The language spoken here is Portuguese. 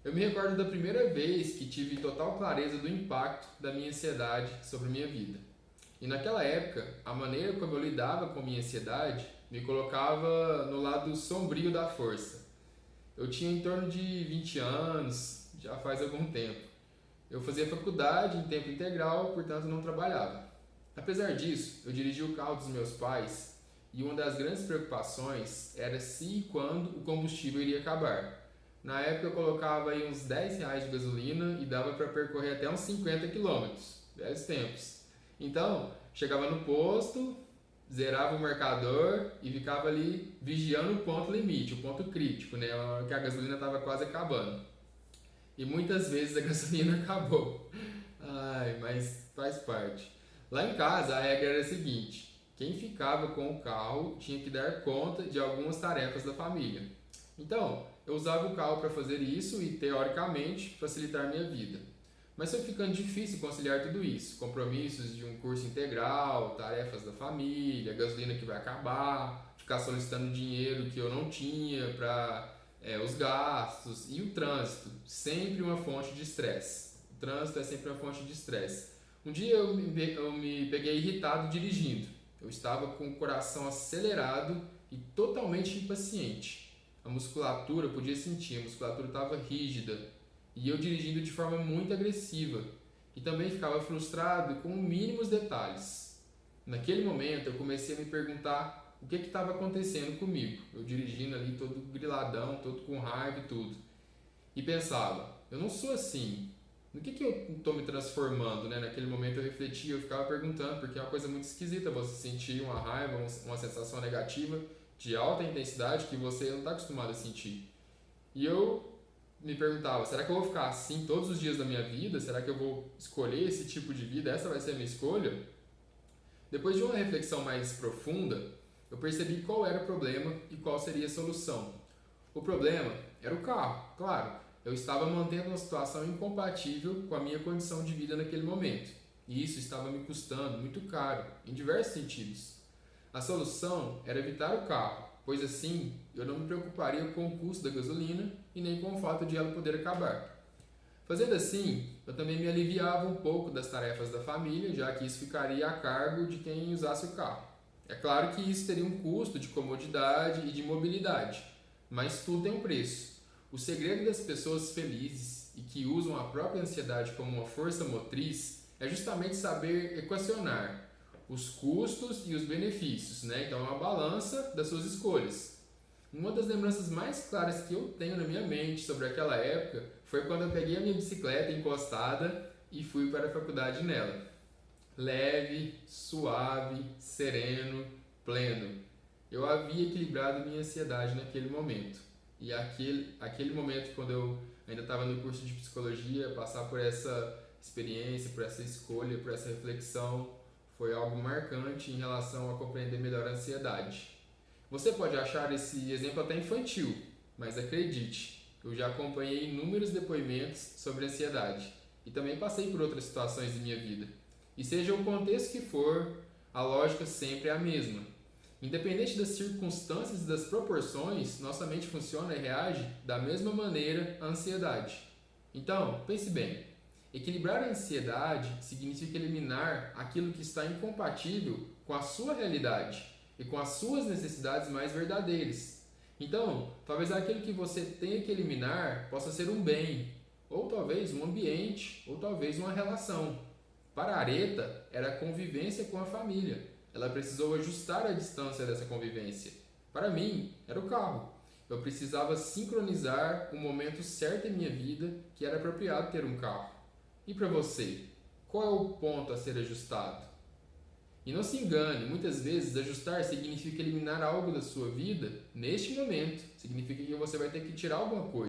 Eu me recordo da primeira vez que tive total clareza do impacto da minha ansiedade sobre minha vida. E naquela época, a maneira como eu lidava com minha ansiedade me colocava no lado sombrio da força. Eu tinha em torno de 20 anos, já faz algum tempo. Eu fazia faculdade em tempo integral, portanto não trabalhava. Apesar disso, eu dirigia o carro dos meus pais e uma das grandes preocupações era se e quando o combustível iria acabar. Na época eu colocava aí uns R$ 10 de gasolina e dava para percorrer até uns 50 quilômetros, velhos tempos. Então, chegava no posto, zerava o marcador e ficava ali vigiando o ponto limite, o ponto crítico, né? A hora que a gasolina estava quase acabando. E muitas vezes a gasolina acabou. Ai, mas faz parte. Lá em casa a regra era a seguinte: quem ficava com o carro tinha que dar conta de algumas tarefas da família. Então, eu usava o carro para fazer isso e, teoricamente, facilitar minha vida. Mas foi ficando difícil conciliar tudo isso: compromissos de um curso integral, tarefas da família, gasolina que vai acabar, ficar solicitando dinheiro que eu não tinha para os gastos e o trânsito, sempre uma fonte de estresse. O trânsito é sempre uma fonte de estresse. Um dia eu me peguei irritado dirigindo. Eu estava com o coração acelerado e totalmente impaciente. A musculatura, eu podia sentir, a musculatura estava rígida e eu dirigindo de forma muito agressiva. E também ficava frustrado com mínimos detalhes. Naquele momento eu comecei a me perguntar o que estava acontecendo comigo. Eu dirigindo ali todo griladão, todo com raiva e tudo. E pensava, eu não sou assim. No que eu estou me transformando, né? Naquele momento eu refletia, eu ficava perguntando, porque é uma coisa muito esquisita você sentir uma raiva, uma sensação negativa de alta intensidade que você não está acostumado a sentir. E eu me perguntava, será que eu vou ficar assim todos os dias da minha vida? Será que eu vou escolher esse tipo de vida? Essa vai ser a minha escolha? Depois de uma reflexão mais profunda, eu percebi qual era o problema e qual seria a solução. O problema era o carro, claro. Eu estava mantendo uma situação incompatível com a minha condição de vida naquele momento. E isso estava me custando muito caro, em diversos sentidos. A solução era evitar o carro, pois assim eu não me preocuparia com o custo da gasolina e nem com o fato de ela poder acabar. Fazendo assim, eu também me aliviava um pouco das tarefas da família, já que isso ficaria a cargo de quem usasse o carro. É claro que isso teria um custo de comodidade e de mobilidade, mas tudo tem um preço. O segredo das pessoas felizes e que usam a própria ansiedade como uma força motriz é justamente saber equacionar os custos e os benefícios, né? Então é uma balança das suas escolhas. Uma das lembranças mais claras que eu tenho na minha mente sobre aquela época foi quando eu peguei a minha bicicleta encostada e fui para a faculdade nela. Leve, suave, sereno, pleno. Eu havia equilibrado minha ansiedade naquele momento. E aquele momento, quando eu ainda estava no curso de psicologia, passar por essa experiência, por essa escolha, por essa reflexão, foi algo marcante em relação a compreender melhor a ansiedade. Você pode achar esse exemplo até infantil, mas acredite, eu já acompanhei inúmeros depoimentos sobre ansiedade e também passei por outras situações de minha vida. E seja o contexto que for, a lógica sempre é a mesma. Independente das circunstâncias e das proporções, nossa mente funciona e reage da mesma maneira à ansiedade. Então, pense bem. Equilibrar a ansiedade significa eliminar aquilo que está incompatível com a sua realidade e com as suas necessidades mais verdadeiras. Então, talvez aquilo que você tenha que eliminar possa ser um bem, ou talvez um ambiente, ou talvez uma relação. Para a Aretha, era a convivência com a família. Ela precisou ajustar a distância dessa convivência. Para mim, era o carro. Eu precisava sincronizar o momento certo em minha vida que era apropriado ter um carro. E para você, qual é o ponto a ser ajustado? E não se engane, muitas vezes ajustar significa eliminar algo da sua vida neste momento. Significa que você vai ter que tirar alguma coisa.